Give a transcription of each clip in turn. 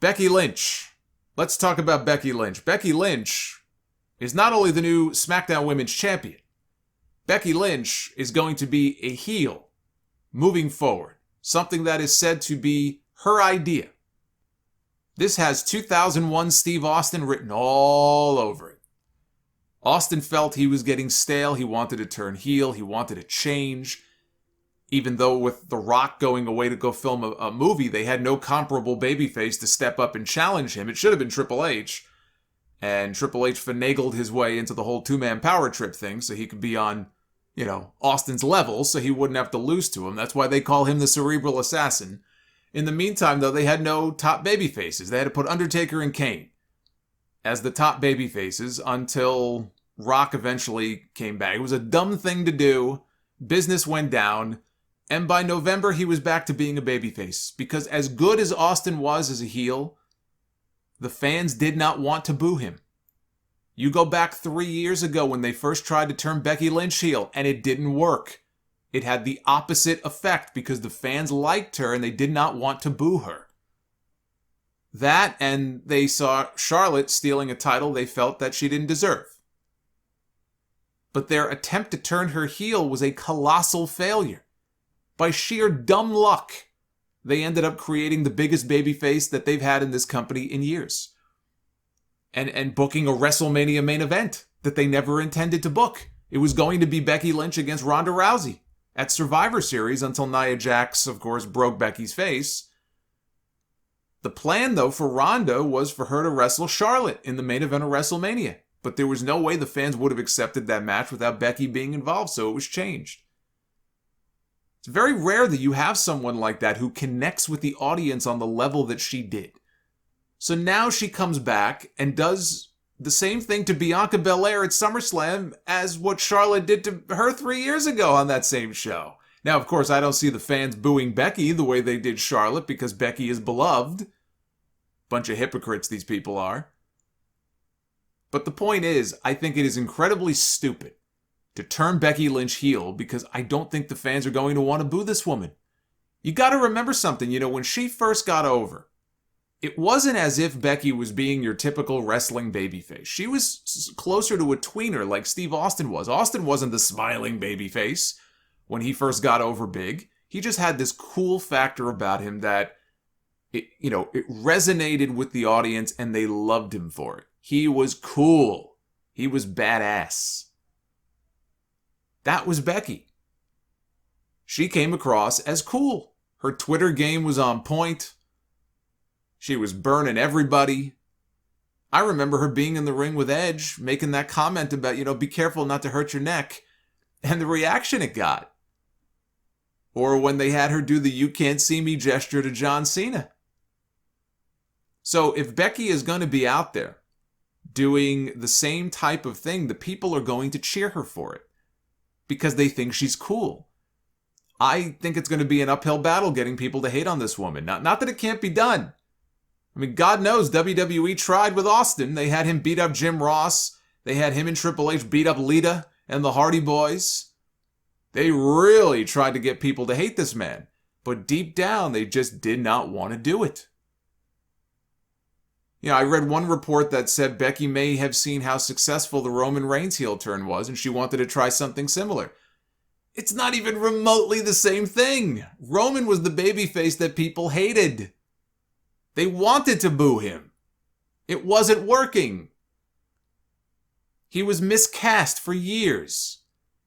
Becky Lynch. Let's talk about Becky Lynch. Becky Lynch is not only the new Smackdown Women's champion, Becky Lynch is going to be a heel moving forward, something that is said to be her idea. This has 2001 Steve Austin written all over it. Austin felt he was getting stale. He wanted to turn heel. He wanted to change. Even though with The Rock going away to go film a movie, they had no comparable babyface to step up and challenge him. It should have been Triple H. And Triple H finagled his way into the whole two-man power trip thing so he could be on, Austin's level so he wouldn't have to lose to him. That's why they call him the Cerebral Assassin. In the meantime, though, they had no top babyfaces. They had to put Undertaker and Kane as the top babyfaces until Rock eventually came back. It was a dumb thing to do. Business went down. And by November, he was back to being a babyface. Because as good as Austin was as a heel, the fans did not want to boo him. You go back 3 years ago when they first tried to turn Becky Lynch heel, and it didn't work. It had the opposite effect because the fans liked her and they did not want to boo her. That, and they saw Charlotte stealing a title they felt that she didn't deserve. But their attempt to turn her heel was a colossal failure. By sheer dumb luck, they ended up creating the biggest babyface that they've had in this company in years. And booking a WrestleMania main event that they never intended to book. It was going to be Becky Lynch against Ronda Rousey at Survivor Series until Nia Jax, of course, broke Becky's face. The plan, though, for Ronda was for her to wrestle Charlotte in the main event of WrestleMania. But there was no way the fans would have accepted that match without Becky being involved, so it was changed. It's very rare that you have someone like that who connects with the audience on the level that she did. So now she comes back and does the same thing to Bianca Belair at SummerSlam as what Charlotte did to her 3 years ago on that same show. Now, of course, I don't see the fans booing Becky the way they did Charlotte because Becky is beloved. Bunch of hypocrites these people are. But the point is, I think it is incredibly stupid to turn Becky Lynch heel because I don't think the fans are going to want to boo this woman. You got to remember something, when she first got over, it wasn't as if Becky was being your typical wrestling babyface. She was closer to a tweener like Steve Austin was. Austin wasn't the smiling babyface when he first got over big. He just had this cool factor about him that, it resonated with the audience and they loved him for it. He was cool. He was badass. That was Becky. She came across as cool. Her Twitter game was on point. She was burning everybody. I remember her being in the ring with Edge, making that comment about, be careful not to hurt your neck. And the reaction it got. Or when they had her do the "you can't see me" gesture to John Cena. So if Becky is going to be out there doing the same type of thing, the people are going to cheer her for it. Because they think she's cool. I think it's going to be an uphill battle getting people to hate on this woman. Not that it can't be done. I mean, God knows WWE tried with Austin. They had him beat up Jim Ross. They had him and Triple H beat up Lita and the Hardy Boys. They really tried to get people to hate this man. But deep down, they just did not want to do it. I read one report that said Becky may have seen how successful the Roman Reigns heel turn was, and she wanted to try something similar. It's not even remotely the same thing. Roman was the babyface that people hated. They wanted to boo him. It wasn't working. He was miscast for years.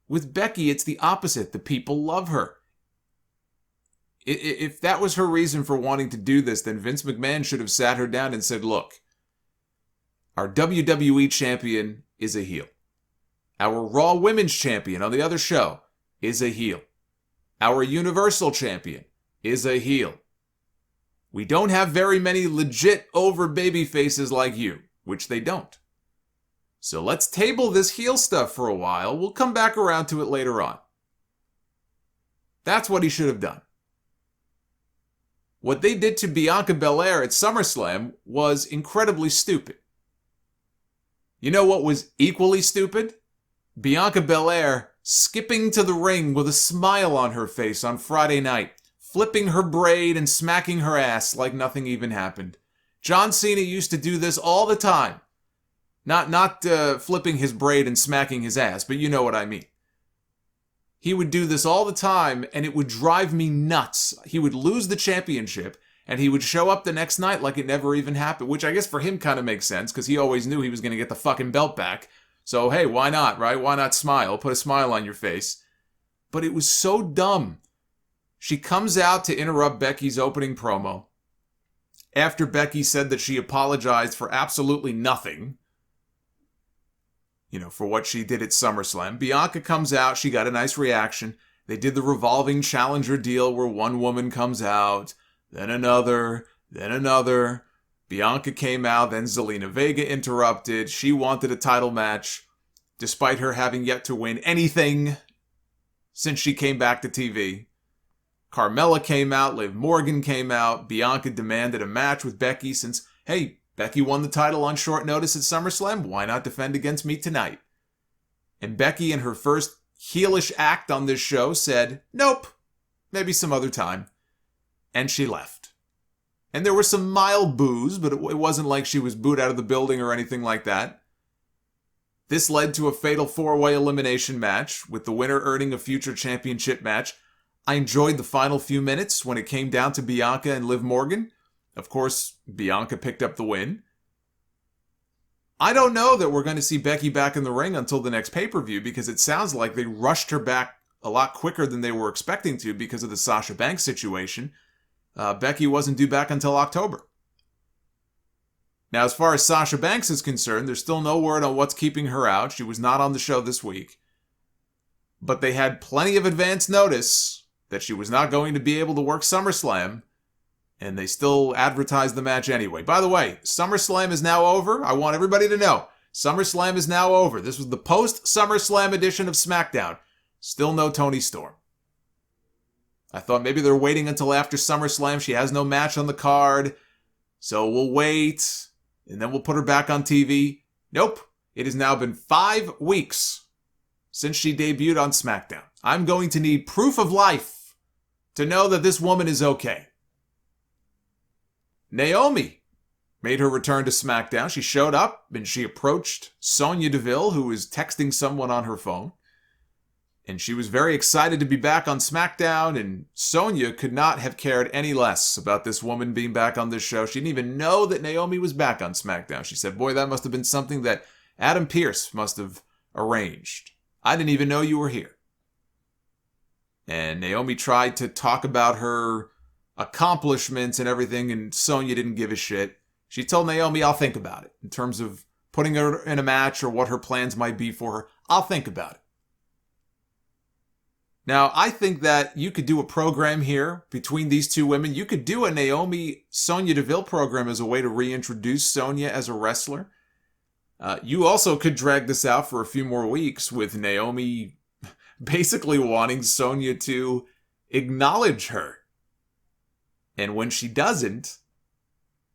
With Becky, it's the opposite. The people love her. If that was her reason for wanting to do this, then Vince McMahon should have sat her down and said, look, our WWE champion is a heel. Our Raw Women's champion on the other show is a heel. Our Universal champion is a heel. We don't have very many legit over baby faces like you, which they don't. So let's table this heel stuff for a while. We'll come back around to it later on. That's what he should have done. What they did to Bianca Belair at SummerSlam was incredibly stupid. You know what was equally stupid? Bianca Belair skipping to the ring with a smile on her face on Friday night, flipping her braid and smacking her ass like nothing even happened. John Cena used to do this all the time. Not flipping his braid and smacking his ass, but you know what I mean. He would do this all the time, and it would drive me nuts. He would lose the championship, and he would show up the next night like it never even happened, which I guess for him kind of makes sense, because he always knew he was going to get the fucking belt back. So, hey, why not, right? Why not smile? Put a smile on your face. But it was so dumb. She comes out to interrupt Becky's opening promo after Becky said that she apologized for absolutely nothing. You know, for what she did at Summerslam. Bianca comes out. She got a nice reaction. They did the revolving challenger deal where one woman comes out, then another, then another. Bianca came out, then Zelina Vega interrupted. She wanted a title match, despite her having yet to win anything since she came back to TV. Carmella came out, Liv Morgan came out. Bianca demanded a match with Becky since, hey, Becky won the title on short notice at SummerSlam. Why not defend against me tonight? And Becky, in her first heelish act on this show, said, nope, maybe some other time. And she left. And there were some mild boos, but it wasn't like she was booed out of the building or anything like that. This led to a fatal 4-way elimination match, with the winner earning a future championship match. I enjoyed the final few minutes when it came down to Bianca and Liv Morgan. Of course, Bianca picked up the win. I don't know that we're going to see Becky back in the ring until the next pay-per-view, because it sounds like they rushed her back a lot quicker than they were expecting to because of the Sasha Banks situation. Becky wasn't due back until October. Now, as far as Sasha Banks is concerned, there's still no word on what's keeping her out. She was not on the show this week. But they had plenty of advance notice that she was not going to be able to work SummerSlam, and they still advertised the match anyway. By the way, SummerSlam is now over. I want everybody to know, SummerSlam is now over. This was the post-SummerSlam edition of SmackDown. Still no Toni Storm. I thought maybe they're waiting until after SummerSlam. She has no match on the card, so we'll wait, and then we'll put her back on TV. Nope. It has now been 5 weeks since she debuted on SmackDown. I'm going to need proof of life to know that this woman is okay. Naomi made her return to SmackDown. She showed up and she approached Sonya Deville, who was texting someone on her phone. And she was very excited to be back on SmackDown, and Sonya could not have cared any less about this woman being back on this show. She didn't even know that Naomi was back on SmackDown. She said, boy, that must have been something that Adam Pearce must have arranged. I didn't even know you were here. And Naomi tried to talk about her accomplishments and everything, and Sonya didn't give a shit. She told Naomi, I'll think about it. In terms of putting her in a match or what her plans might be for her, I'll think about it. Now, I think that you could do a program here between these two women. You could do a Naomi-Sonya Deville program as a way to reintroduce Sonya as a wrestler. You also could drag this out for a few more weeks with Naomi basically wanting Sonya to acknowledge her. And when she doesn't,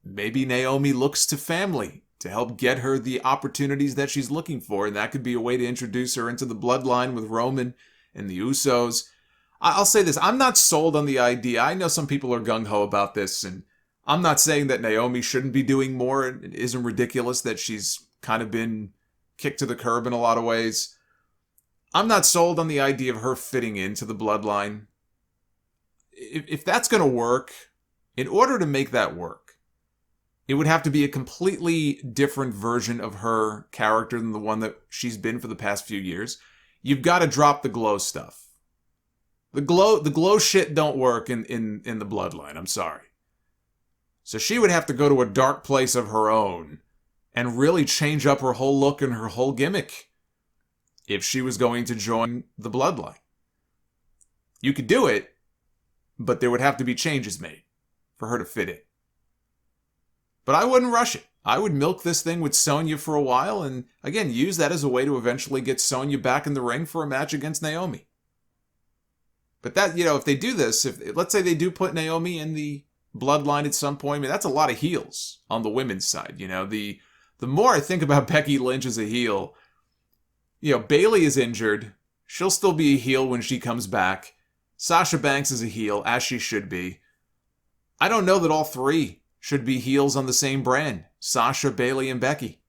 maybe Naomi looks to family to help get her the opportunities that she's looking for. And that could be a way to introduce her into the bloodline with Roman and the Usos. I'll say this, I'm not sold on the idea. I know some people are gung-ho about this, and I'm not saying that Naomi shouldn't be doing more. It isn't ridiculous that she's kind of been kicked to the curb in a lot of ways. I'm not sold on the idea of her fitting into the bloodline. If that's going to work, in order to make that work, it would have to be a completely different version of her character than the one that she's been for the past few years. You've got to drop the glow stuff. The glow shit don't work in the bloodline. I'm sorry. So she would have to go to a dark place of her own and really change up her whole look and her whole gimmick if she was going to join the bloodline. You could do it, but there would have to be changes made for her to fit in. But I wouldn't rush it. I would milk this thing with Sonya for a while and, again, use that as a way to eventually get Sonya back in the ring for a match against Naomi. But that, if they do this, let's say they do put Naomi in the bloodline at some point, that's a lot of heels on the women's side. The more I think about Becky Lynch as a heel, Bayley is injured. She'll still be a heel when she comes back. Sasha Banks is a heel, as she should be. I don't know that all three should be heels on the same brand, Sasha, Bayley, and Becky.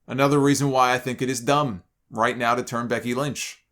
Another reason why I think it is dumb right now to turn Becky Lynch.